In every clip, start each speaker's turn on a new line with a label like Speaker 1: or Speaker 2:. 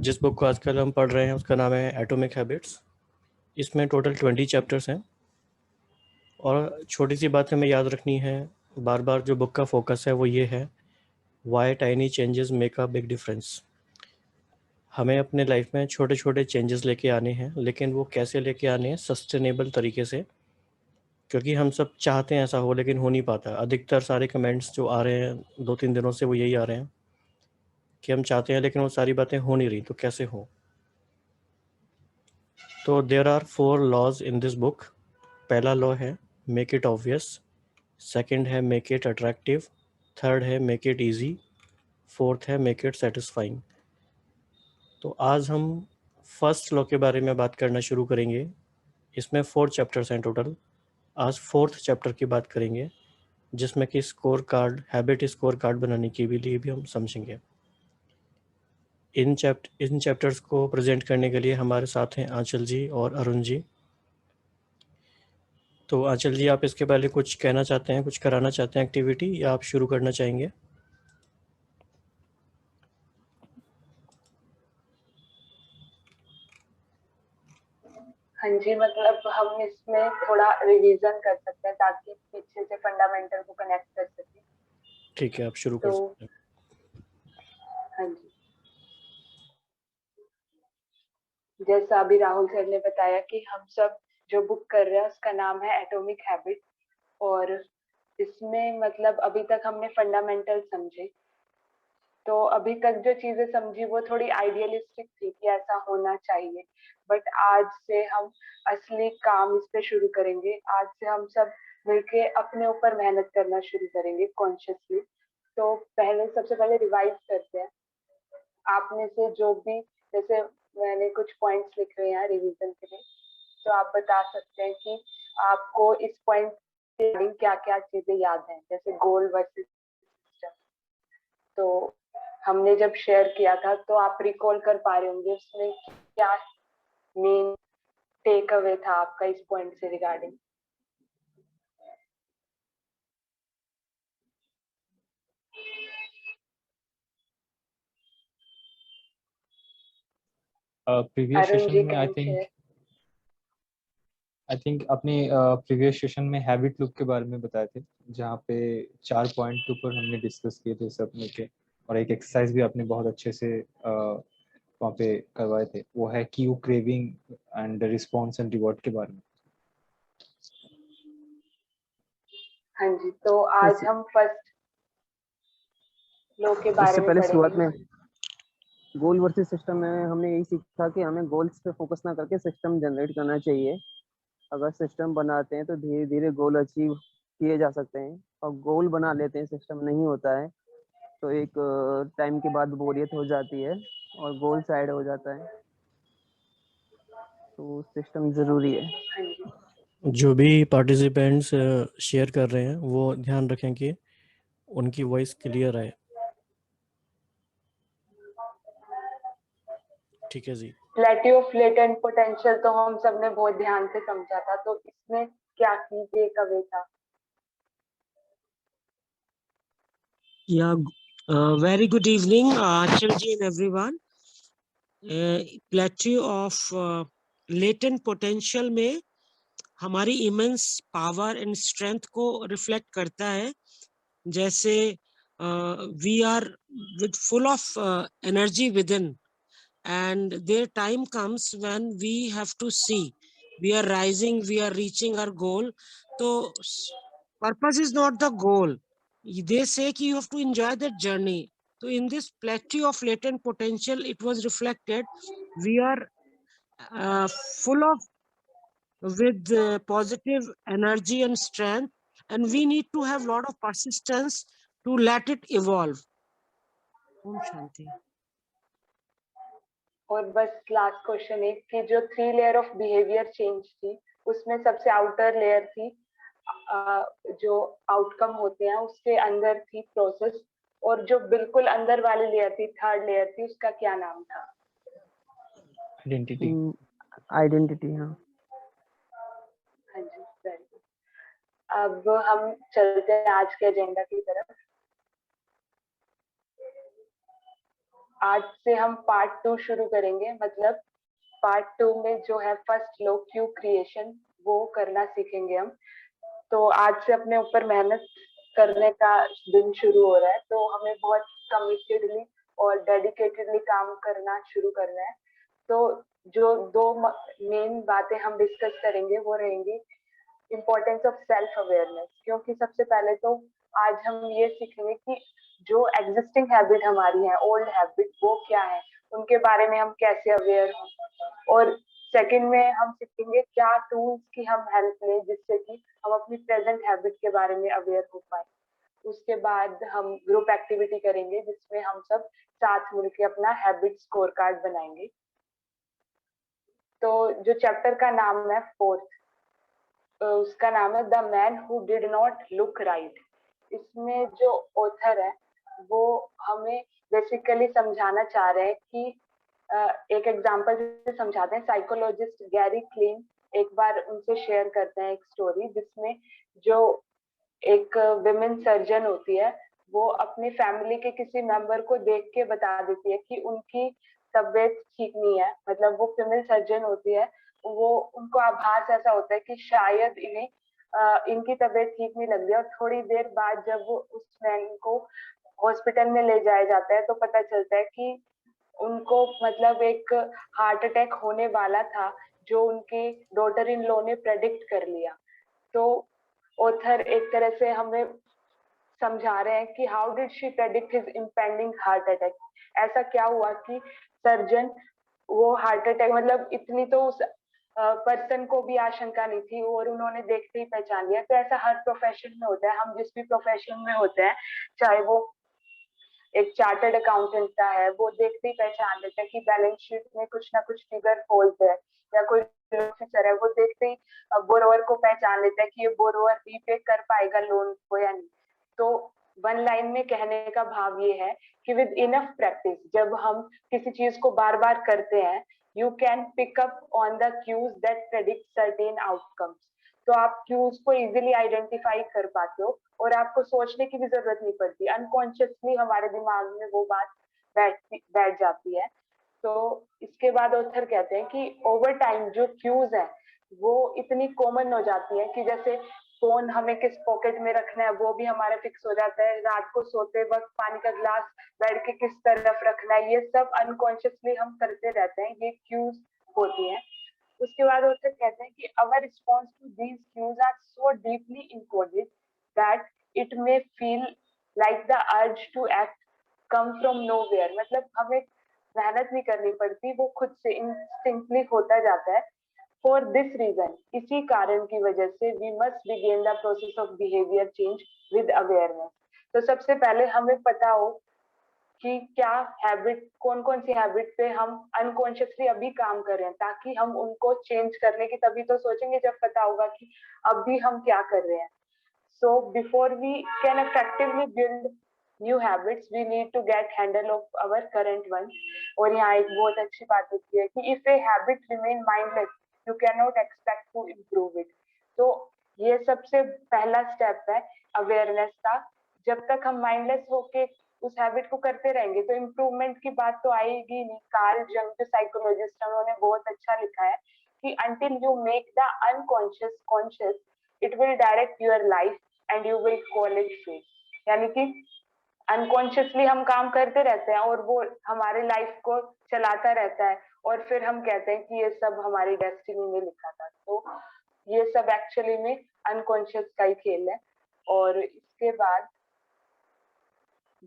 Speaker 1: जिस बुक को आजकल हम पढ़ रहे हैं उसका नाम है एटॉमिक हैबिट्स। इसमें टोटल 20 चैप्टर्स हैं और छोटी सी बात हमें याद रखनी है, बार बार जो बुक का फोकस है वो ये है, why tiny changes make a big difference. हमें अपने लाइफ में छोटे छोटे चेंजेस लेके आने हैं, लेकिन वो कैसे लेके आने हैं, सस्टेनेबल तरीके से, क्योंकि हम सब चाहते हैं ऐसा हो लेकिन हो नहीं पाता। अधिकतर सारे कमेंट्स जो आ रहे हैं 2-3 दिनों से वो यही आ रहे हैं कि हम चाहते हैं लेकिन वो सारी बातें हो नहीं रही, तो कैसे हो। तो there are 4 laws in this book. पहला लॉ है मेक इट ऑब्वियस, सेकंड है मेक इट अट्रैक्टिव, थर्ड है मेक इट इजी, फोर्थ है मेक इट सेटिस्फाइंग। तो आज हम फर्स्ट लॉ के बारे में बात करना शुरू करेंगे। इसमें 4 चैप्टर्स हैं टोटल। आज फोर्थ चैप्टर की बात करेंगे, जिसमें कि score card, habit score card बनाने के लिए भी हम समझेंगे। इन चैप्टर्स को प्रेजेंट करने के लिए हमारे साथ हैं आंचल जी और अरुण जी। तो आंचल जी, आप इसके पहले कुछ कहना चाहते हैं, कुछ कराना चाहते हैं एक्टिविटी, या आप शुरू करना चाहेंगे?
Speaker 2: हाँ जी, मतलब हम इसमें थोड़ा रिवीजन कर सकते हैं ताकि पीछे से फंडामेंटल को कनेक्ट कर सके।
Speaker 1: ठीक है, आप शुरू कर सकते हैं।
Speaker 2: हाँ जी, जैसा अभी राहुल सर ने बताया कि हम सब जो बुक कर रहे हैं उसका नाम है एटॉमिक हैबिट, और इसमें मतलब अभी तक हमने फंडामेंटल समझे। तो अभी तक जो चीजें समझी वो थोड़ी आइडियलिस्टिक थी कि ऐसा होना चाहिए, बट आज से हम असली काम इस पे शुरू करेंगे। आज से हम सब मिलके अपने ऊपर मेहनत करना शुरू करेंगे कॉन्शियसली। तो पहले सबसे पहले रिवाइज करते हैं। आप में से जो भी, जैसे मैंने कुछ पॉइंट्स लिख रहे हैं रिवीजन के लिए, तो आप बता सकते हैं कि आपको इस पॉइंट से क्या क्या चीजें याद हैं, जैसे गोल वर्सेस सिस्टम। तो हमने जब शेयर किया था तो आप रिकॉल कर पा रहे होंगे उसमें क्या मेन टेक अवे था आपका इस पॉइंट से रिगार्डिंग।
Speaker 3: प्रीवियस
Speaker 2: अरुण
Speaker 3: सेशन
Speaker 2: जी
Speaker 3: में
Speaker 2: कैन शेयर।
Speaker 3: आई थिंक अपने प्रीवियस सेशन में हैबिट लूप के बारे में बताए थे, जहाँ पे 4 पॉइंट के ऊपर हमने डिस्कस किए थे सब मिलके, और एक एक्सरसाइज भी आपने बहुत अच्छे से वहाँ पे करवाए थे। वो है Q, craving and response and reward के बारे में।
Speaker 2: हाँ जी, तो आज हम फर्स्ट लो के बारे
Speaker 4: इससे
Speaker 2: में
Speaker 4: पहले
Speaker 2: पढ़ेंगे।
Speaker 4: शुरुआत में गोल वर्सेस सिस्टम में हमने यही सीखा कि हमें गोल्स पे फोकस ना करके सिस्टम जनरेट करना चाहिए। अगर सिस्टम बनाते हैं तो धीरे धीरे गोल अचीव किए जा सकते हैं, और गोल बना लेते हैं सिस्टम नहीं होता है तो एक टाइम के बाद बोरियत हो जाती है और गोल साइड हो जाता है। तो सिस्टम जरूरी है।
Speaker 2: हाँ जी,
Speaker 1: जो भी पार्टिसिपेंट्स शेयर कर रहे हैं वो ध्यान रखें कि उनकी वॉइस क्लियर आए। ठीक है जी।
Speaker 2: प्लेट्यू ऑफ लेटेंट पोटेंशियल तो हम सबने बहुत ध्यान से समझा था, तो इसमें क्या की टेक अवे था?
Speaker 5: Yeah, very good evening, Achalji and everyone. Plateau of latent potential में हमारी immense power and strength को reflect करता है। जैसे we are with full of energy within, and their time comes when we have to see we are rising, we are reaching our goal. So purpose is not the goal. They say कि you have to enjoy that journey. So in this plateau of latent potential, it was reflected. We are full of with positive energy and strength, and we need to have a lot of persistence to let it evolve. Om Shanti.
Speaker 2: और बस last question है कि जो 3 layer of behaviour change थी उसमें सबसे outer layer थी जो आउटकम होते हैं उसके अंदर थी प्रोसेस, और जो बिल्कुल अंदर वाली लेयर थी, थर्ड लेयर थी, उसका क्या नाम था?
Speaker 3: आइडेंटिटी।
Speaker 4: आइडेंटिटी। हाँ
Speaker 2: हाँ जी, वेरी गुड। अब हम चलते हैं आज के एजेंडा की तरफ। आज से हम पार्ट 2 शुरू करेंगे, मतलब पार्ट 2 में जो है फर्स्ट लॉ क्यू क्रिएशन वो करना सीखेंगे हम। तो आज से अपने ऊपर मेहनत करने का दिन शुरू हो रहा है, तो हमें बहुत कमिटेडली और डेडिकेटेडली काम करना शुरू करना है। तो जो दो मेन बातें हम डिस्कस करेंगे वो रहेंगी इम्पोर्टेंस ऑफ सेल्फ अवेयरनेस, क्योंकि सबसे पहले तो आज हम ये सीखेंगे कि जो एग्जिस्टिंग हैबिट हमारी है, ओल्ड हैबिट, वो क्या है, उनके बारे में हम कैसे अवेयर हों। और सेकंड में हम सीखेंगे क्या टूल्स की हम हेल्प लें जिससे कि हम अपनी प्रेजेंट हैबिट के बारे में अवेयर हो पाए। उसके बाद हम ग्रुप एक्टिविटी करेंगे जिसमें हम सब साथ मिलकर अपना हैबिट स्कोर कार्ड बनाएंगे। तो जो चैप्टर का नाम है फोर्थ, उसका नाम है the man who did not look right. इसमें जो ऑथर है वो हमें बेसिकली समझाना चाह रहे हैं कि एक एग्जांपल से समझाते हैं। साइकोलॉजिस्ट गैरी क्लीन एक बार उनसे शेयर करते हैं एक स्टोरी जिसमें जो एक विमेन सर्जन होती है वो अपनी फैमिली के किसी मेंबर को देख के बता देती है कि उनकी तबीयत ठीक नहीं है। मतलब वो फीमेल सर्जन होती है, वो उनको आभास ऐसा होता है कि शायद इन्हें इनकी तबीयत ठीक नहीं लग रही है। और थोड़ी देर बाद जब वो उस मैन को हॉस्पिटल में ले जाया जाता है तो पता चलता है कि उनको मतलब एक हार्ट अटैक होने वाला था जो उनकी डॉटर इन लॉ ने प्रेडिक्ट कर लिया। तो ऑथर एक तरह से हमें समझा रहे हैं कि how did she predict his impending heart attack. ऐसा क्या हुआ कि सर्जन वो हार्ट अटैक, मतलब इतनी तो उस पर्सन को भी आशंका नहीं थी और उन्होंने देखते ही पहचान लिया। तो ऐसा हर प्रोफेशन में होता है, हम जिस भी प्रोफेशन में होते हैं, चाहे वो एक चार्टर्ड अकाउंटेंट का है, वो देखते ही पहचान लेते हैं कि बैलेंस शीट में कुछ ना कुछ फिगर फॉल्ट है, या कोई ऑफिसर है वो देखते ही बोरोवर को पहचान लेता है कि ये बोरोवर रीपे कर पाएगा लोन को या नहीं। तो वन लाइन में कहने का भाव ये है कि विद इनफ प्रैक्टिस, जब हम किसी चीज को बार बार करते हैं, you can pick up on the cues that predict certain outcomes. तो आप क्यूज को इजीली आइडेंटिफाई कर पाते हो और आपको सोचने की भी जरूरत नहीं पड़ती, अनकॉन्शियसली हमारे दिमाग में वो बात बैठ जाती है। तो इसके बाद ऑथर कहते हैं कि ओवर टाइम जो क्यूज है वो इतनी कॉमन हो जाती है कि जैसे फोन हमें किस पॉकेट में रखना है वो भी हमारा फिक्स हो जाता है, रात को सोते वक्त पानी का ग्लास बेड के किस तरफ रखना है, ये सब अनकॉन्शियसली हम करते रहते हैं, ये क्यूज होती हैं। उसके बाद ऑथर कहते हैं कि our response to these cues are so deeply encoded that it may feel like the urge to act come from nowhere. मतलब हमें मेहनत नहीं करनी पड़ती, वो खुद से इंस्टिंक्टली होता जाता है। फॉर दिस रीजन, इसी कारण की वजह से we must begin the process of behaviour change with awareness. तो सबसे पहले हमें पता हो कि क्या हैबिट, कौन कौन सी हैबिट पे हम अनकॉन्शियसली अभी काम कर रहे हैं, ताकि हम उनको चेंज करने की तभी तो सोचेंगे जब पता होगा कि अभी हम क्या कर रहे हैं। So before we can effectively build new habits, we need to get handle of our current ones. और यहाँ एक बहुत अच्छी बात होती है कि if a habit remain mindless, you cannot expect to improve it. तो ये सबसे पहला स्टेप है अवेयरनेस का। जब तक हम माइंडलेस होके उस हैबिट को करते रहेंगे तो इम्प्रूवमेंट की बात तो आएगी नहीं। कार्ल जंग जो साइकोलॉजिस्ट है उन्होंने बहुत अच्छा लिखा है कि until you make the unconscious conscious, it will direct your life and you will call it fate। यानी कि अनकॉन्शियसली हम काम करते रहते हैं और वो हमारे लाइफ को चलाता रहता है और फिर हम कहते हैं कि ये सब हमारी डेस्टिनी में लिखा था। तो ये सब एक्चुअली में अनकॉन्शियस का ही खेल है। और इसके बाद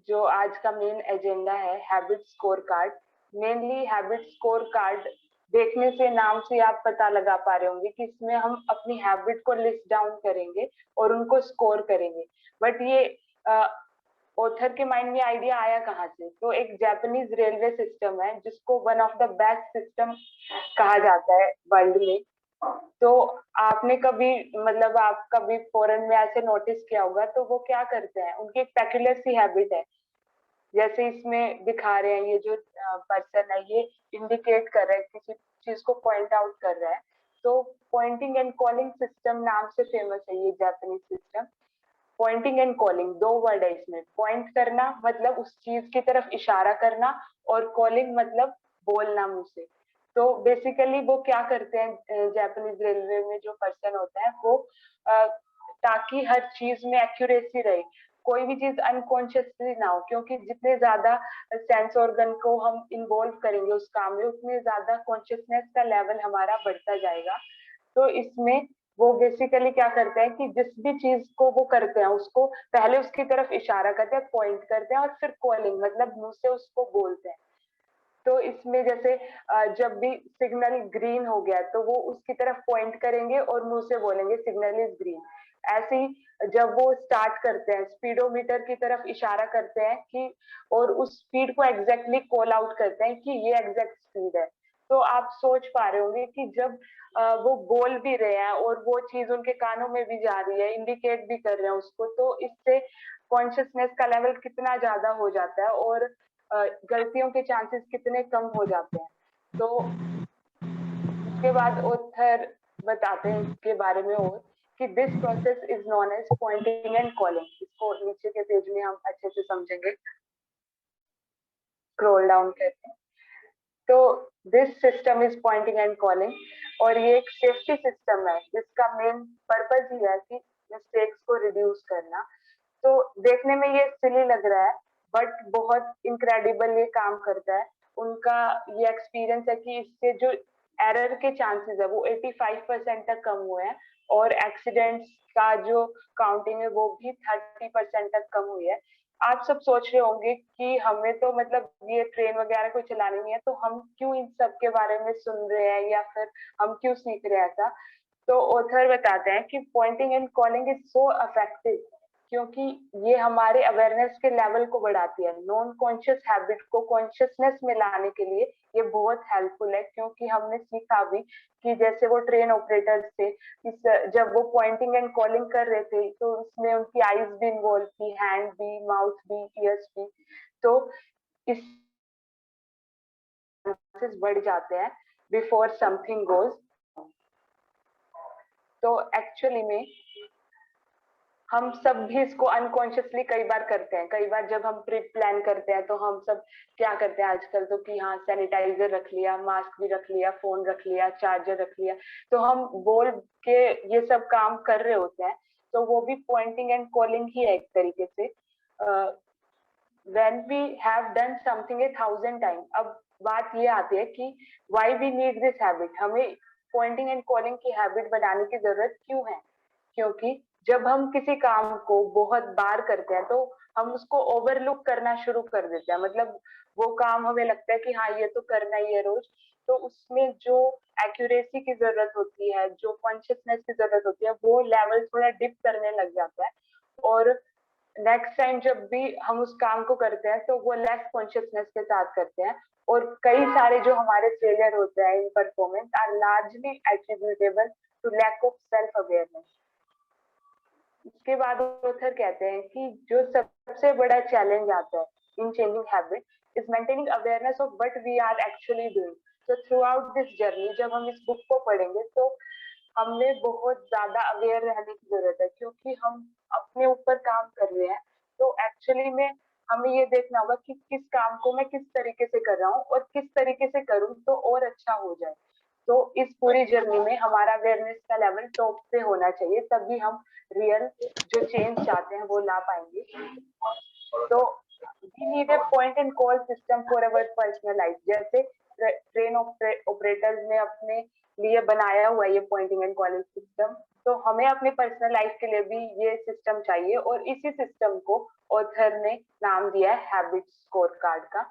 Speaker 2: जो आज का मेन एजेंडा है habit score card. Mainly habit score card देखने से, नाम से आप पता लगा पा रहे होंगे कि इसमें हम अपनी हैबिट को लिस्ट डाउन करेंगे और उनको स्कोर करेंगे। बट ये ऑथर के माइंड में आइडिया आया कहाँ से? तो एक जापानीज रेलवे सिस्टम है जिसको one of the best system कहा जाता है वर्ल्ड में। तो आपने कभी, मतलब आप कभी फॉरेन में ऐसे नोटिस किया होगा, तो वो क्या करते हैं, उनकी एक पेक्युलर सी हैबिट है। जैसे इसमें दिखा रहे हैं, ये जो पर्सन है ये इंडिकेट कर रहा है, किसी चीज को पॉइंट आउट कर रहा है। तो पॉइंटिंग एंड कॉलिंग सिस्टम नाम से फेमस है ये Japanese system. Pointing and calling, 2 word है इसमें। पॉइंट करना मतलब उस चीज की तरफ इशारा करना, और कॉलिंग मतलब बोलना मुंह से। तो बेसिकली वो क्या करते हैं जापानीज रेलवे में जो पर्सन होता है वो ताकि हर चीज में एक्यूरेसी रहे, कोई भी चीज अनकॉन्शियसली ना हो, क्योंकि जितने ज्यादा सेंस ऑर्गन को हम इन्वॉल्व करेंगे उस काम में उतने ज्यादा कॉन्शियसनेस का लेवल हमारा बढ़ता जाएगा। तो इसमें वो बेसिकली क्या करते हैं कि जिस भी चीज को वो करते हैं उसको पहले उसकी तरफ इशारा करते हैं, पॉइंट करते हैं, और फिर कॉलिंग मतलब मुंह से उसको बोलते हैं। तो इसमें जैसे जब भी सिग्नल ग्रीन हो गया तो वो उसकी तरफ पॉइंट करेंगे और मुंह से बोलेंगे सिग्नल इज ग्रीन। ऐसे ही जब वो स्टार्ट करते हैं स्पीडोमीटर की तरफ इशारा करते हैं कि, और उस स्पीड को एग्जैक्टली कॉल आउट करते हैं कि ये एग्जैक्ट स्पीड है। तो आप सोच पा रहे होंगे कि जब वो बोल भी रहे हैं और वो चीज उनके कानों में भी जा रही है, इंडिकेट भी कर रहे हैं उसको, तो इससे कॉन्शियसनेस का लेवल कितना ज्यादा हो जाता है और गलतियों के चांसेस कितने कम हो जाते हैं। तो उसके बाद ऑथर बताते हैं इसके बारे में और कि this process is known as pointing and calling. इसको नीचे के पेज में हम अच्छे से समझेंगे, स्क्रॉल डाउन करते हैं। तो this system is pointing and calling, और ये एक सेफ्टी सिस्टम है जिसका मेन पर्पज ही है कि मिस्टेक्स को रिड्यूस करना। तो देखने में ये सिली लग रहा है बट बहुत इनक्रेडिबल ये काम करता है। उनका ये एक्सपीरियंस है कि इससे जो एरर के चांसेस है वो 85% तक कम हुए हैं, और एक्सीडेंट्स का जो काउंटिंग है वो भी 30% तक कम हुई है। आप सब सोच रहे होंगे कि हमें तो मतलब ये ट्रेन वगैरह कोई चलानी नहीं है, तो हम क्यों इन सब के बारे में सुन रहे हैं या फिर हम क्यों सीख रहे हैं ऐसा। तो ऑथर बताते हैं कि pointing and calling is so effective क्योंकि ये हमारे अवेयरनेस के लेवल को बढ़ाती है। नॉन कॉन्शियस हैबिट को कॉन्शियसनेस में लाने के लिए ये बहुत हेल्पफुल है, क्योंकि हमने सीखा भी कि जैसे वो ट्रेन ऑपरेटर्स थे, जब वो पॉइंटिंग एंड कॉलिंग कर रहे थे तो उसमें उनकी आईज भी इन्वॉल्व थी, हैंड भी, माउथ भी, ईयर्स भी। तो इस बढ़ जाते हैं बिफोर समथिंग गोज। तो एक्चुअली में हम सब भी इसको अनकॉन्शियसली कई बार करते हैं। कई बार जब हम ट्रिप प्लान करते हैं तो हम सब क्या करते हैं आजकल, तो कि हाँ सैनिटाइजर रख लिया, मास्क भी रख लिया, फोन रख लिया, चार्जर रख लिया, तो हम बोल के ये सब काम कर रहे होते हैं। तो वो भी पॉइंटिंग एंड कॉलिंग ही है एक तरीके से। when we have done something 1,000 times, अब बात ये आती है कि why we need this habit, हमें पॉइंटिंग एंड कॉलिंग की हैबिट बनाने की जरूरत क्यों है। क्योंकि जब हम किसी काम को बहुत बार करते हैं तो हम उसको ओवरलुक करना शुरू कर देते हैं। मतलब वो काम हमें लगता है कि हाँ ये तो करना ही है रोज, तो उसमें जो एक्यूरेसी की जरूरत होती है, जो कॉन्शियसनेस की जरूरत होती है, वो लेवल थोड़ा डिप करने लग जाता है। और नेक्स्ट टाइम जब भी हम उस काम को करते हैं तो वो लेस कॉन्शियसनेस के साथ करते हैं, और कई सारे जो हमारे फेलियर होते हैं in performance are largely attributable to lack of self awareness. इसके बाद ऑथर कहते हैं कि जो सबसे बड़ा चैलेंज आता है in changing habit is maintaining awareness of what we are actually doing. Throughout this दिस जर्नी जब हम इस बुक को पढ़ेंगे तो हमें बहुत ज्यादा अवेयर रहने की जरूरत है, क्योंकि हम अपने ऊपर काम कर रहे हैं। तो एक्चुअली में हमें ये देखना होगा कि किस काम को मैं किस तरीके से कर रहा हूँ और किस तरीके से करूँ तो और अच्छा हो जाए। तो इस पूरी जर्नी में हमारा अवेयरनेस का लेवल टॉप पे होना चाहिए, तभी हम रियल जो चेंज चाहते हैं वो ला पाएंगे। तो we need a point and call system for our personal life। जैसे ट्रेन ऑपरेटर्स ने अपने लिए बनाया हुआ ये पॉइंटिंग एंड कॉलिंग सिस्टम, तो हमें अपने पर्सनल लाइफ के लिए भी ये सिस्टम चाहिए, और इसी सिस्टम को ऑथर ने नाम दिया है हैबिट स्कोर कार्ड का।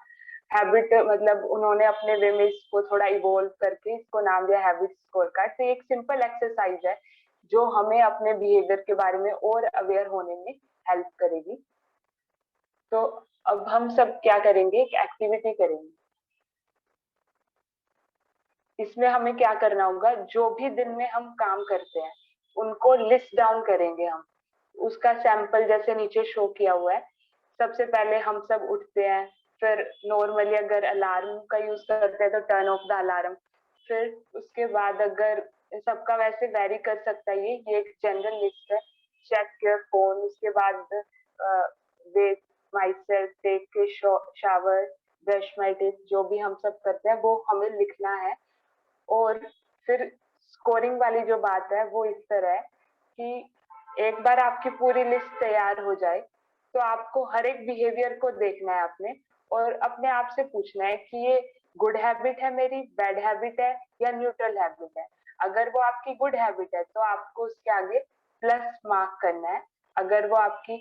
Speaker 2: हैबिट मतलब उन्होंने अपने वे में इसको थोड़ा इवोल्व करके इसको नाम दिया हैबिट स्कोर कार्ड। तो एक सिंपल एक्सरसाइज है जो हमें अपने बिहेवियर के बारे में और अवेयर होने में हेल्प करेगी। तो अब हम सब क्या करेंगे, एक एक्टिविटी करेंगे। इसमें हमें क्या करना होगा, जो भी दिन में हम काम करते हैं उनको लिस्ट डाउन करेंगे हम। उसका सैंपल जैसे नीचे शो किया हुआ है। सबसे पहले हम सब उठते हैं, फिर नॉर्मली अगर अलार्म का यूज करते हैं तो टर्न ऑफ द अलार्म। फिर उसके बाद अगर सबका वैसे वेरी कर सकता है, ये एक जनरल लिस्ट है। चेक योर फोन, उसके बाद weigh myself, take a shower, brush my teeth, जो भी हम सब करते हैं वो हमें लिखना है। और फिर स्कोरिंग वाली जो बात है वो इस तरह है कि एक बार आपकी पूरी लिस्ट तैयार हो जाए तो आपको हर एक बिहेवियर को देखना है अपने, और अपने आप से पूछना है कि ये गुड हैबिट है मेरी, बैड हैबिट है या न्यूट्रल हैबिट है। अगर वो आपकी गुड हैबिट है तो आपको उसके आगे प्लस मार्क करना है, अगर वो आपकी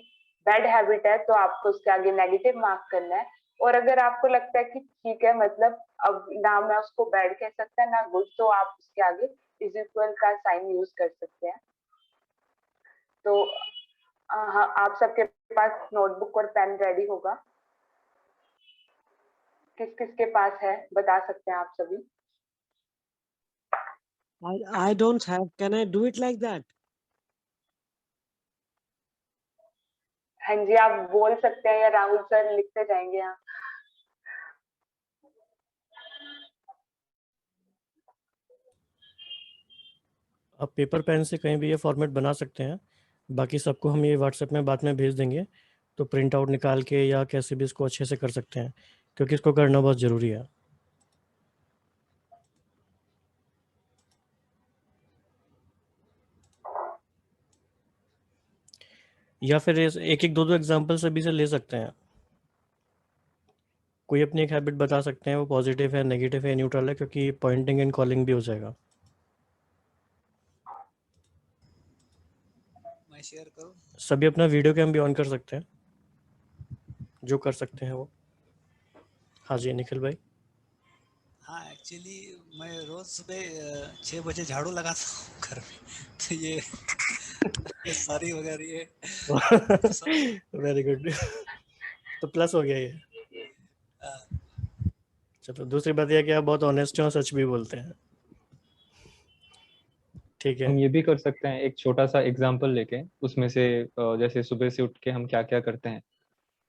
Speaker 2: बैड हैबिट है तो आपको उसके आगे नेगेटिव मार्क करना है। और अगर आपको लगता है कि ठीक है, मतलब अब ना मैं उसको बैड कह सकता ना गुड, तो आप उसके आगे इज इक्वल का साइन यूज कर सकते हैं। तो हाँ, आप सबके पास नोटबुक और पेन रेडी होगा? किस किस के पास है बता सकते हैं आप सभी?
Speaker 5: I don't have. Can I do it like that?
Speaker 2: हाँ जी, आप बोल सकते हैं या राहुल सर लिखते जाएंगे यहाँ।
Speaker 1: आप पेपर पेन से कहीं भी ये फॉर्मेट बना सकते हैं, बाकी सबको हम ये व्हाट्सएप में बाद में भेज देंगे, तो प्रिंट आउट निकाल के या कैसे भी इसको अच्छे से कर सकते हैं, क्योंकि इसको करना बहुत ज़रूरी है। या फिर एक एक दो दो एग्जाम्पल से भी से ले सकते हैं। कोई अपनी एक हैबिट बता सकते हैं, वो पॉजिटिव है, नेगेटिव है, न्यूट्रल है, क्योंकि पॉइंटिंग एंड कॉलिंग भी हो जाएगा।
Speaker 6: मैं शेयर करूं?
Speaker 1: सभी अपना वीडियो कैम भी ऑन कर सकते हैं, जो कर सकते हैं वो। हाँ जी निखिल भाई।
Speaker 6: हाँ, एक्चुअली मैं रोज सुबह 6 बजे झाड़ू लगाता हूँ घर में, तो ये सारी वगैरह ये
Speaker 1: वेरी गुड। तो प्लस हो गया ये। चलो, दूसरी बात यह कि आप बहुत ऑनेस्ट हैं और सच भी बोलते हैं। ठीक है।
Speaker 3: हम ये भी कर सकते हैं, एक छोटा सा एग्जांपल लेके उसमें से जैसे सुबह से उठ के हम क्या क्या करते हैं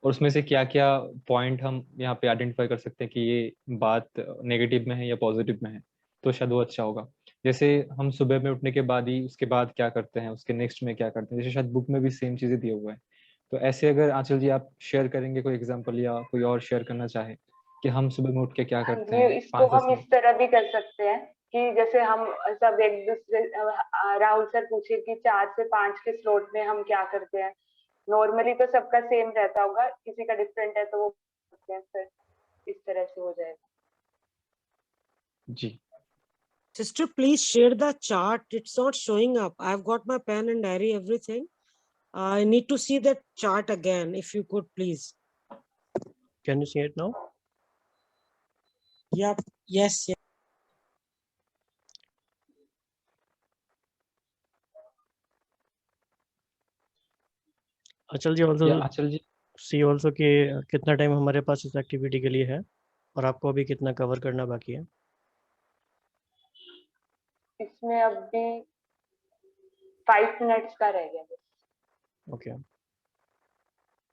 Speaker 3: और उसमें से क्या क्या पॉइंट हम यहाँ पे आइडेंटिफाई कर सकते हैं कि ये बात नेगेटिव में है या पॉजिटिव में है, तो शायद वो अच्छा होगा। जैसे हम सुबह में उठने के बाद ही उसके बाद क्या करते हैं, उसके नेक्स्ट में क्या करते हैं, जैसे शायद बुक में भी सेम चीजें दिए हुए हैं। तो ऐसे अगर आंचल जी आप शेयर करेंगे कोई एग्जाम्पल, या कोई और शेयर करना चाहे कि हम सुबह में उठ के क्या
Speaker 2: हाँ
Speaker 3: करते
Speaker 2: जी,
Speaker 3: हैं
Speaker 2: इसको
Speaker 3: 5-10
Speaker 2: हम इस
Speaker 3: मिनट।
Speaker 2: तरह भी कर सकते हैं कि जैसे हम सब एक दूसरे, राहुल सर पूछे कि 4 से 5 के स्लॉट में हम क्या करते हैं। नॉर्मली तो सबका सेम रहता होगा, किसी का डिफरेंट है तो वो करते हैं, फिर इस तरह से हो जाएगा।
Speaker 3: जी
Speaker 5: Sister, please share the chart. It's not showing up. I've got my pen and diary, everything. I need to see that chart again, if you could, please.
Speaker 1: Can you see it now?
Speaker 5: Yep. Yes.
Speaker 1: अचल जी also
Speaker 3: आंचल जी
Speaker 1: सी also कि कितना time हमारे पास इस activity के लिए है और आपको अभी कितना कवर करना बाकी है।
Speaker 2: इसमें अभी 5 मिनट्स का रह गया बस।
Speaker 1: ओके।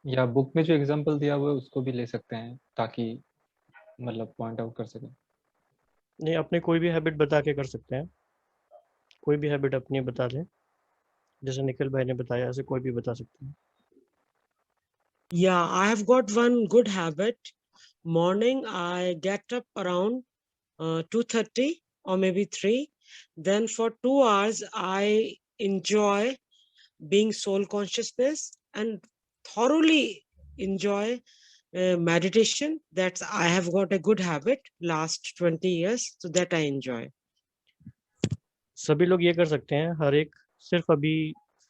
Speaker 3: या बुक में जो एग्जांपल दिया हुआ है उसको भी ले सकते हैं ताकि मतलब पॉइंट आउट कर सकें।
Speaker 1: नहीं, अपने कोई भी हैबिट बता के कर सकते हैं, कोई भी हैबिट अपनी बता दें, जैसे निखिल भाई ने बताया ऐसे कोई भी बता सकते हैं।
Speaker 5: Yeah, I have got one good habit. Morning, I get up around 2:30 or maybe 3. Then for 2 hours, I enjoy being soul consciousness and thoroughly enjoy meditation. That's I have got a good habit last 20 years, so that I enjoy.
Speaker 1: सभी लोग ये कर सकते हैं, हर एक सिर्फ अभी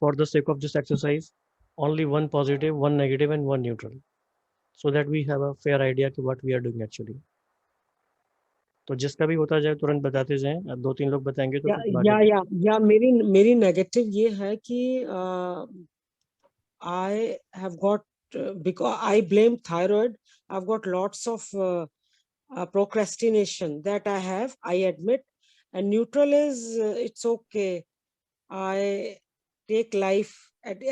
Speaker 1: for the sake of this exercise only one positive, one negative and one neutral, so that we have a fair idea कि what we are doing actually. तो जिसका भी होता जाए तुरंत बताते जाएं, अब 2-3 लोग बताएंगे तो फिर हम आगे
Speaker 5: या मेरी नेगेटिव ये है कि I have got because I blame thyroid. I've got lots of procrastination that I have, I admit. And neutral is it's okay. I take life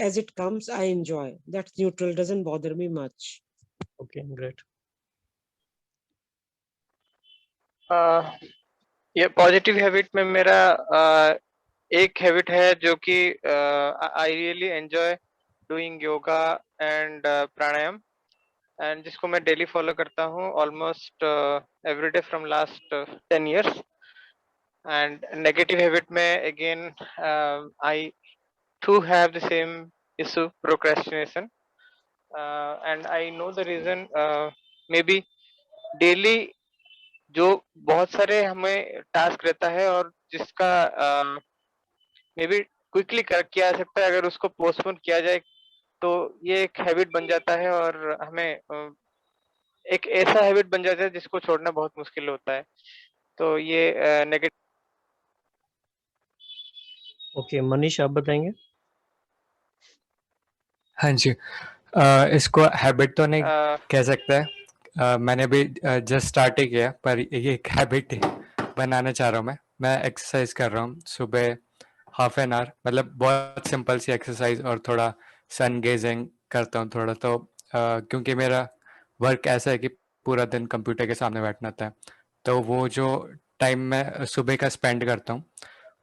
Speaker 5: as it comes. I enjoy. That's neutral. Doesn't bother me much.
Speaker 1: Okay, great.
Speaker 7: ये positive habit में मेरा एक habit है जो कि I really enjoy doing yoga and pranayam, and जिसको मैं daily follow करता हूँ almost every day from last 10 years. And negative habit में again I too have the same issue, procrastination, and I know the reason. Maybe daily जो बहुत सारे हमें task रहता है और जिसका मे बी क्विकली किया जा सकता है, अगर उसको पोस्टपोन किया जाए तो ये एक हैबिट बन जाता है और हमें एक ऐसा हैबिट बन जाता है जिसको छोड़ना बहुत मुश्किल होता है। तो ये नेगेटिव।
Speaker 1: ओके मनीष, आप बताएंगे?
Speaker 8: हाँ जी, इसको हैबिट तो नहीं कह सकते हैं, मैंने भी जस्ट स्टार्ट ही किया, पर ये एक हैबिट बनाना चाह रहा हूँ। मैं एक्सरसाइज कर रहा हूँ सुबह हाफ एन आवर, मतलब बहुत सिंपल सी एक्सरसाइज, और थोड़ा सन गेजिंग करता हूँ थोड़ा। तो क्योंकि मेरा वर्क ऐसा है कि पूरा दिन कंप्यूटर के सामने बैठना होता है, तो वो जो टाइम मैं सुबह का स्पेंड करता हूँ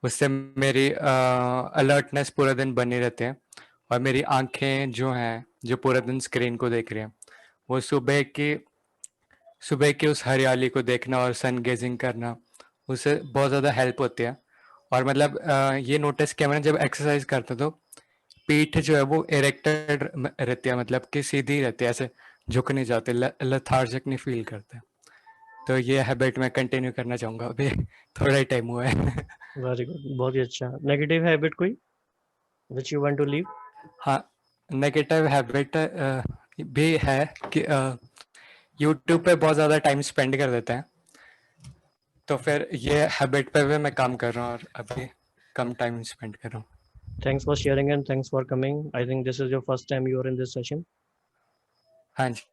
Speaker 8: उससे मेरी अलर्टनेस पूरा दिन बनी रहती है, और मेरी आंखें जो हैं जो पूरा दिन स्क्रीन को देख रही हैं, वो सुबह की उस हरियाली को देखना और सन गेजिंग करना, उससे बहुत ज़्यादा हेल्प होती है। और मतलब ये नोटिस किया मैंने, जब एक्सरसाइज करता तो पीठ जो है वो इरेक्टेड रहती है, मतलब कि सीधी रहती है, ऐसे झुक नहीं जाते, लेथार्जिक नहीं फील करते। तो ये हैबिट मैं कंटिन्यू करना चाहूँगा, अभी थोड़ा ही टाइम हुआ है।
Speaker 1: वेरी गुड, बहुत ही अच्छा। नेगेटिव हैबिट कोई which you want to leave?
Speaker 8: हाँ, नेगेटिव हैबिट भी है कि यूट्यूब पे बहुत ज़्यादा टाइम स्पेंड कर देते हैं, तो फिर ये हैबिट पे भी मैं काम कर रहा हूँ और अभी कम टाइम स्पेंड कर रहा हूँ।
Speaker 1: Thanks for sharing and thanks for coming. I think this is your first time you are in this session.
Speaker 8: हाँ जी,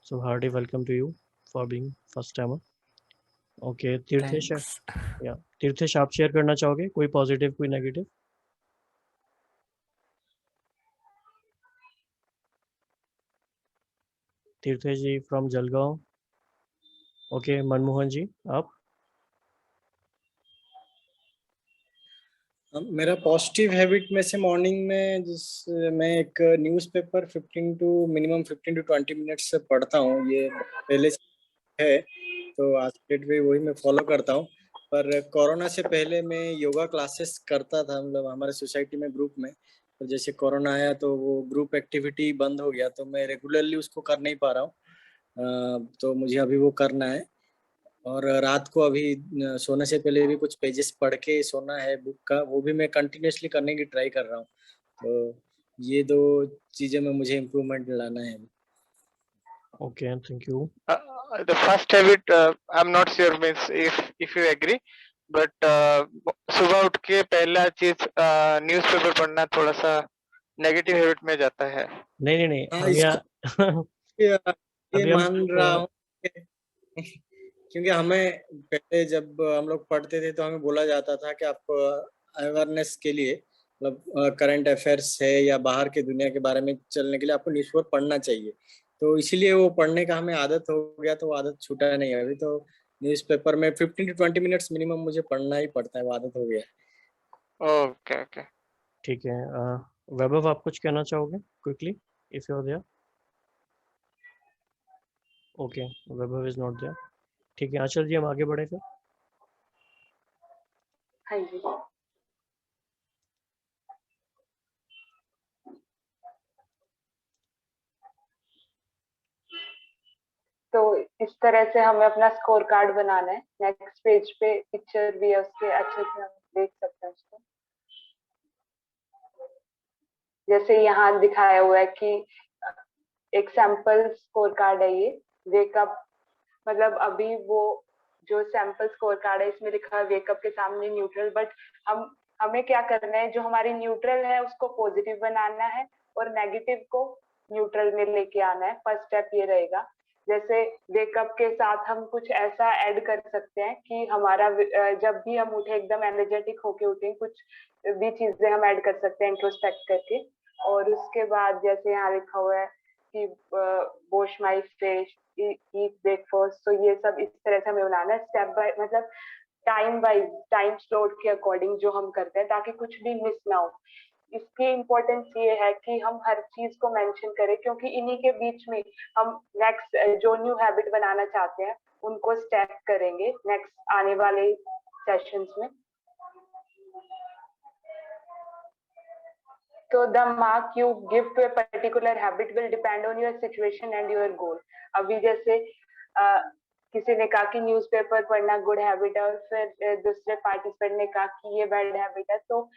Speaker 1: So hearty welcome to you for being first timer. Okay, Tirthesh,
Speaker 8: thanks.
Speaker 1: या तीर्थेश आप share करना चाहोगे कोई positive कोई negative? Tirthesh ji from Jalgaon. Okay Manmohan ji आप?
Speaker 9: मेरा positive habit में से मॉर्निंग में मैं एक newspaper 15 to minimum 15 to 20 minutes से पढ़ता हूँ। ये पहले से है तो आज डेट पे वही मैं फॉलो करता हूँ। पर कोरोना से पहले मैं योगा क्लासेस करता था, मतलब हमारे सोसाइटी में ग्रुप में। तो जैसे कोरोना आया तो वो ग्रुप एक्टिविटी बंद हो गया, तो मैं रेगुलरली उसको कर नहीं पा रहा हूँ। तो मुझे अभी वो करना है। और रात को अभी सोने से पहले भी कुछ पेजेस पढ़ के सोना है बुक का, वो भी मैं कंटिन्यूअसली करने की ट्राई कर रहा हूँ। तो ये दो चीजें में मुझे इम्प्रूवमेंट लाना है।
Speaker 1: Okay thank you.
Speaker 7: The first habit, I'm not sure means if you agree, but सुबह उठ के पहला चीज न्यूज़पेपर पढ़ना थोड़ा सा नेगेटिव हैबिट में जाता है।
Speaker 1: नहीं
Speaker 9: हाँ,
Speaker 1: हम यहाँ
Speaker 9: ये
Speaker 1: अभी हम
Speaker 9: मान रहा हूँ क्योंकि हमें पहले जब हम लोग पढ़ते थे तो हमें बोला जाता था कि आपको अवेयरनेस के लिए, मतलब करंट अफेयर्स है या बाहर के दुनिया के बारे में चलने के लिए आपको न्यूज़पेपर पढ़ना चाहिए। तो इसीलिए वो पढ़ने का हमें आदत हो गया, तो वो आदत छूटा नहीं है। अभी तो न्यूज़पेपर में 15 टू 20 मिनट्स मिनिमम मुझे पढ़ना ही पड़ता है, वो आदत हो गया।
Speaker 7: ओके ओके
Speaker 1: ठीक है। वैभव आप कुछ कहना चाहोगे quickly if you are there? Okay Vaibhav is not there. ठीक है आंचल जी हम आगे बढ़े फिर।
Speaker 2: हाँ जी। तो इस तरह से हमें अपना स्कोर कार्ड बनाना है। नेक्स्ट पेज पे पिक्चर भी है उसके, अच्छे से हम देख सकते हैं उसको। जैसे यहाँ दिखाया हुआ है कि एक सैंपल स्कोर कार्ड है ये। वेकअप मतलब अभी वो जो सैंपल स्कोर कार्ड है इसमें लिखा है वेकअप के सामने न्यूट्रल, बट हमें क्या करना है, जो हमारी न्यूट्रल है उसको पॉजिटिव बनाना है और नेगेटिव को न्यूट्रल में लेके आना है। फर्स्ट स्टेप ये रहेगा। जैसे वेकअप के साथ हम कुछ ऐसा ऐड कर सकते हैं कि हमारा जब भी हम उठे एकदम एनर्जेटिक होके उठे, कुछ भी चीजें हम ऐड कर सकते हैं इंट्रोस्पेक्ट करके। और उसके बाद जैसे यहाँ लिखा हुआ है कि wash my face, eat breakfast, तो ये सब इस तरह से हमें बनाना है स्टेप बाय, मतलब टाइम वाइज, टाइम स्लॉट के अकॉर्डिंग जो हम करते हैं, ताकि कुछ भी मिस ना हो। इसकी इम्पोर्टेंस ये है कि हम हर चीज को मेंशन करें, क्योंकि इन्हीं के बीच में हम नेक्स्ट जो न्यू हैबिट बनाना चाहते हैं उनको स्टैक करेंगे नेक्स्ट आने वाले सेशंस में। So the mark you give to a particular habit will depend on your situation and your goal. अभी जैसे किसी ने कहा कि न्यूज़पेपर पढ़ना गुड हैबिट है और फिर दूसरे पार्टिसिपेंट ने कहा कि ये बैड हैबिट है, तो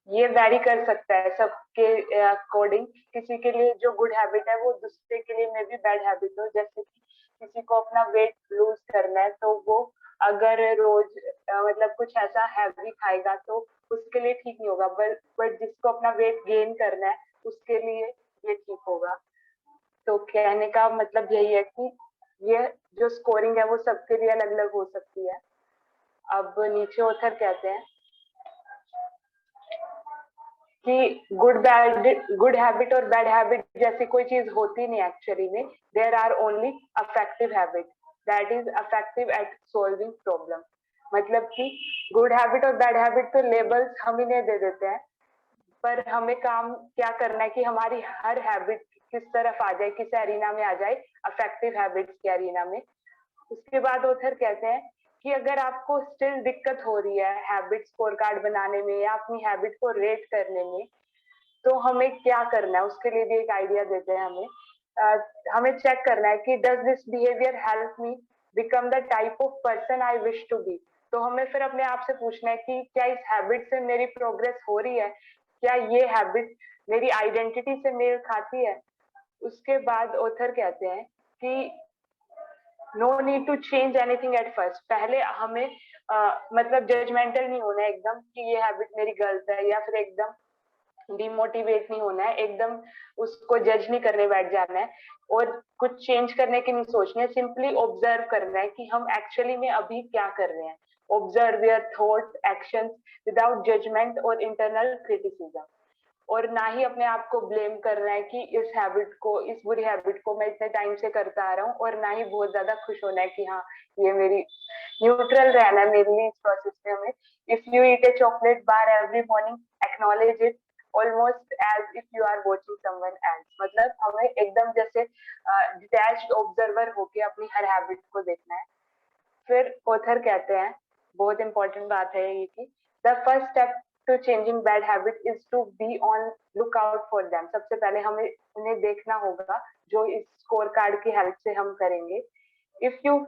Speaker 2: ये वैरी कर सकता है सबके अकॉर्डिंग। किसी के लिए जो गुड हैबिट है वो दूसरे के लिए मे भी बैड हैबिट हो। जैसे कि किसी को अपना वेट लूज करना है तो वो अगर रोज मतलब कुछ ऐसा हैवी खाएगा तो उसके लिए ठीक नहीं होगा, बट जिसको अपना वेट गेन करना है उसके लिए ये ठीक होगा। तो कहने का मतलब यही है कि ये जो स्कोरिंग है वो सबके लिए अलग अलग हो सकती है। अब नीचे ऑथर कहते हैं कि गुड हैबिट और बैड हैबिट जैसी कोई चीज होती नहीं एक्चुअली में। There are only effective habit that is effective at solving problem. मतलब कि गुड हैबिट और बैड हैबिट तो लेबल्स हम इन्हें दे देते हैं, पर हमें काम क्या करना है कि हमारी हर हैबिट किस तरफ आ जाए, किस एरिना में आ जाए, अफेक्टिव हैबिट्स के एरिना में। उसके बाद ऑथर कहते हैं कि अगर आपको स्टिल दिक्कत हो रही है हैबिट स्कोर कार्ड बनाने में या अपनी हैबिट को रेट करने में, तो हमें क्या करना है उसके लिए भी एक आइडिया देते हैं हमें चेक करना है कि does this behaviour help me become the type of person I wish to be. तो हमें फिर अपने आप से पूछना है कि क्या इस हैबिट से मेरी प्रोग्रेस हो रही है, क्या ये हैबिट मेरी आइडेंटिटी से मेल खाती है। उसके बाद ऑथर कहते हैं कि no need to change anything at first. पहले हमें मतलब जजमेंटल नहीं होना है एकदम कि ये हैबिट मेरी गलत है, या फिर एकदम डिमोटिवेट नहीं होना है, एकदम उसको जज नहीं करने बैठ जाना है और कुछ चेंज करने की नहीं सोचना है। सिंपली ऑब्जर्व करना है कि हम एक्चुअली में अभी क्या कर रहे हैं। Observe your thought actions without judgement और इंटरनल क्रिटिसिज्म। और ना ही अपने आप को ब्लेम करना है कि इस हैबिट को, इस बुरी हैबिट को मैं इतने टाइम से करता आ रहा हूँ, और ना ही बहुत ज्यादा खुश होना है कि हाँ ये मेरी, न्यूट्रल रहना है मेरे लिए इस प्रोसेस में। हमें if you eat a chocolate bar every morning acknowledge it almost as if you are watching someone else. मतलब हमें एकदम जैसे डिटैच्ड ऑब्जर्वर होके अपनी हर हैबिट को देखना है। फिर ऑथर कहते हैं, बहुत इंपॉर्टेंट बात है ये कि the first step to changing bad habit is to be on lookout for them. सबसे पहले हमें उन्हें देखना होगा जो इस स्कोर कार्ड की हेल्प से हम करेंगे। If you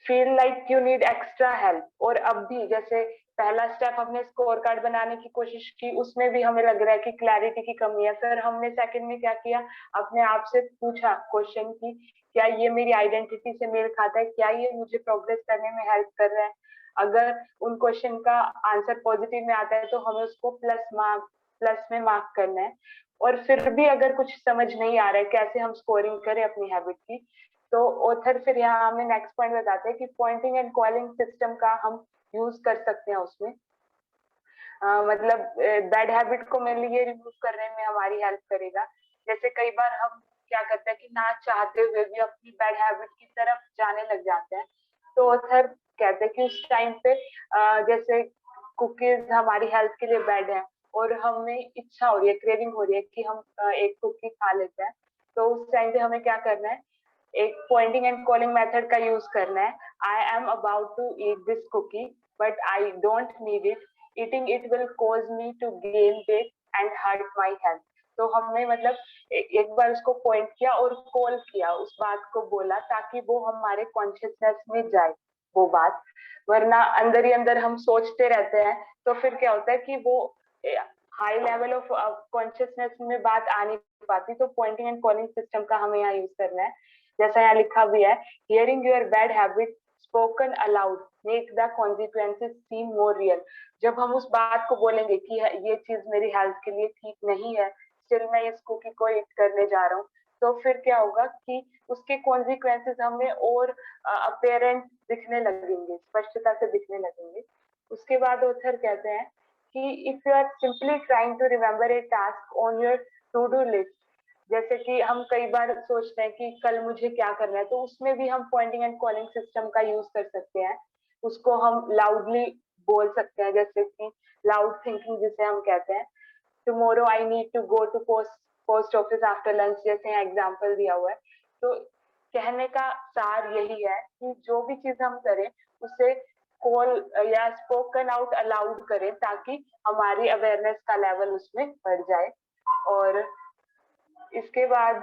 Speaker 2: feel like you need extra help, और अब भी जैसे पहला स्टेप हमने स्कोर कार्ड बनाने की कोशिश की, उसमें भी हमें लग रहा है कि क्लैरिटी की कमी है। फिर हमने सेकंड में क्या किया, अपने आप से पूछा क्वेश्चन की क्या ये मेरी आइडेंटिटी से मेल खाता है, क्या ये मुझे प्रोग्रेस करने में हेल्प कर रहा है। अगर उन क्वेश्चन का आंसर पॉजिटिव में आता है तो हमें उसको प्लस में मार्क करना है। और फिर भी अगर कुछ समझ नहीं आ रहा है कैसे हम स्कोरिंग करें अपनी हैबिट की, तो ऑथर फिर यहाँ हमें नेक्स्ट पॉइंट बताते हैं कि पॉइंटिंग एंड कॉलिंग सिस्टम का हम यूज कर सकते हैं उसमें। मतलब बैड हैबिट को मेनली ये रिमूव करने में हमारी हेल्प करेगा। जैसे कई बार हम क्या करते हैं कि ना चाहते हुए भी अपनी बैड हैबिट की तरफ जाने लग जाते हैं। तो ऑथर कहते हैं कि उस टाइम पे जैसे कुकीज हमारी हेल्थ के लिए बैड है और हमें इच्छा हो रही है, क्रेविंग हो रही है कि हम एक कुकी खा लेते हैं, तो उस टाइम पे हमें क्या करना है, एक पॉइंटिंग एंड कॉलिंग मेथड का यूज करना है। I am about to eat this cookie but I don't need it, eating it will cause me to gain weight and hurt my health. तो हमने मतलब एक बार उसको पॉइंट किया और कॉल किया, उस बात को बोला, ताकि वो हमारे कॉन्शियसनेस में जाए वो बात। वरना अंदर ही अंदर हम सोचते रहते हैं तो फिर क्या होता है कि वो हाई लेवल ऑफ कॉन्शियसनेस में बात आ नहीं पाती। तो पॉइंटिंग एंड कॉलिंग सिस्टम का हमें यहाँ यूज करना है। जैसा यहाँ लिखा भी है, hearing your bad habit spoken aloud make the consequences seem more real. जब हम उस बात को बोलेंगे कि ये चीज मेरी हेल्थ के लिए ठीक नहीं है, स्टिल मैं इस कुकी को ईट करने जा रहा हूँ, तो फिर क्या होगा कि उसके कॉन्सिक्वेंसेस हमें और अपेरेंट दिखने लगेंगे, स्पष्टता से दिखने लगेंगे। उसके बाद ऑथर कहते हैं कि if you are simply trying to remember a task on your to do list, जैसे कि हम कई बार सोचते हैं कि कल मुझे क्या करना है, तो उसमें भी हम पॉइंटिंग एंड कॉलिंग सिस्टम का यूज कर सकते हैं। उसको हम लाउडली बोल सकते हैं, जैसे कि लाउड थिंकिंग जिसे हम कहते हैं। tomorrow I need to go to post office after lunch, जैसे एग्जाम्पल दिया हुआ है। तो कहने का सार यही है कि जो भी चीज हम करें उसे कॉल या स्पोकन आउट अलाउड करें ताकि हमारी अवेयरनेस का लेवल उसमें बढ़ जाए। और इसके बाद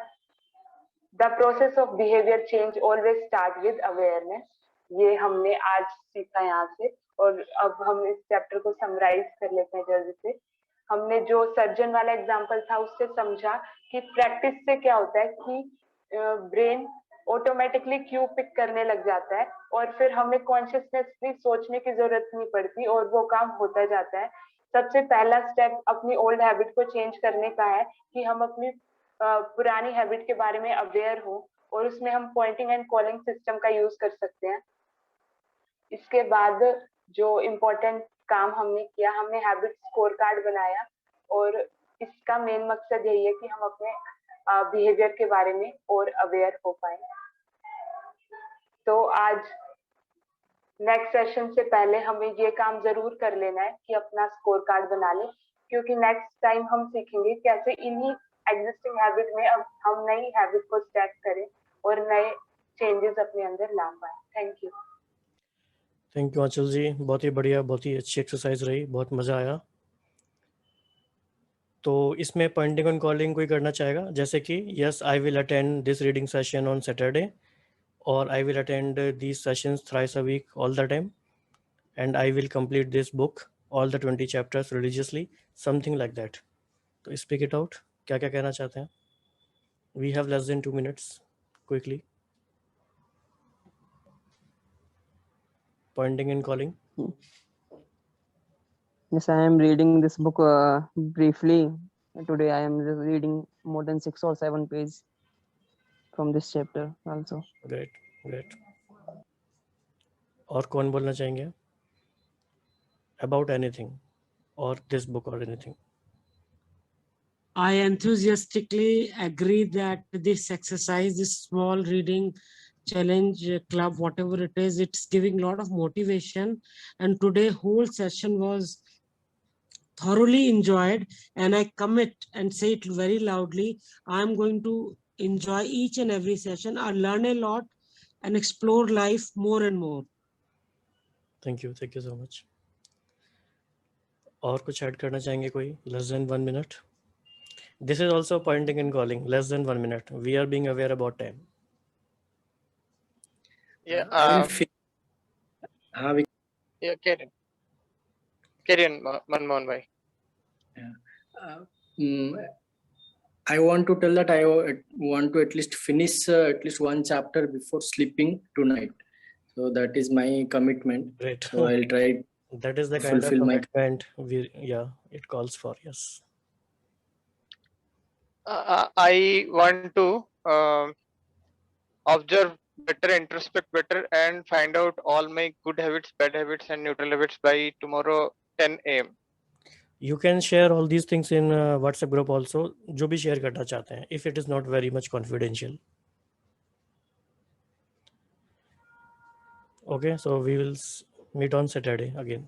Speaker 2: the process of behaviour change always start with awareness, ये हमने आज सीखा यहाँ से। और अब हम इस चैप्टर को समराइज कर लेते हैं जल्दी से। हमने जो सर्जन वाला एग्जांपल था उससे समझा कि प्रैक्टिस से क्या होता है कि ब्रेन ऑटोमेटिकली क्यू पिक करने लग जाता है और फिर हमें कॉन्शियसनेसली सोचने की जरूरत नहीं पड़ती और वो काम होता जाता है। सबसे पहला स्टेप अपनी ओल्ड हैबिट को चेंज करने का है कि हम अपनी पुरानी हैबिट के बारे में अवेयर हो और उसमें हम पॉइंटिंग एंड कॉलिंग सिस्टम का यूज कर सकते हैं। इसके बाद जो इम्पोर्टेंट काम हमने किया, हमने हैबिट स्कोर कार्ड बनाया और इसका मेन मकसद यही है कि हम अपने बिहेवियर के बारे में और अवेयर हो पाए। तो आज नेक्स्ट सेशन से पहले हमें ये काम जरूर कर लेना है कि अपना स्कोर कार्ड बना लें, क्योंकि नेक्स्ट टाइम हम सीखेंगे कैसे इन्हीं एग्जिस्टिंग हैबिट में अब हम नई हैबिट को स्टैक करें और नए चेंजेस अपने अंदर ला पाए। थैंक यू
Speaker 1: आंचल जी, बहुत ही बढ़िया, बहुत ही अच्छी एक्सरसाइज रही, बहुत मज़ा आया। तो इसमें पॉइंटिंग एंड कॉलिंग कोई करना चाहेगा, जैसे कि yes I will attend this reading session on Saturday, or I will attend these sessions thrice a week all the time, and I will complete this book, all the 20 chapters religiously, something like that. तो speak it out, क्या क्या कहना चाहते हैं? We have less than 2 minutes, quickly. Pointing and calling.
Speaker 4: Yes, I am reading this book briefly. Today I am reading more than 6 or 7 pages from this chapter also.
Speaker 1: Great. और कौन बोलना चाहेंगे? About anything or this book or anything.
Speaker 5: I enthusiastically agree that this exercise, this small reading challenge club, whatever it is, it's giving a lot of motivation. And today whole session was thoroughly enjoyed, and I commit and say it very loudly, I'm going to enjoy each and every session. I learn a lot and explore life more and more.
Speaker 1: Thank you so much. और कुछ add करना चाहेंगे कोई? Less than 1 minute. This is also pointing and calling, less than 1 minute. We are being aware about time.
Speaker 7: Yeah. Carry on, Manmohan bhai.
Speaker 9: I want to tell that I want to at least finish at least one chapter before sleeping tonight. So that is my commitment.
Speaker 1: Great.
Speaker 9: So I'll try.
Speaker 1: That is the kind of commitment it calls for. Yes.
Speaker 7: I want to observe better, introspect better, and find out all my good habits, bad habits, and neutral habits by tomorrow 10 a.m.
Speaker 1: You can share all these things in WhatsApp group also, जो भी share करना चाहते हैं, if it is not very much confidential. Okay, so we will meet on Saturday again.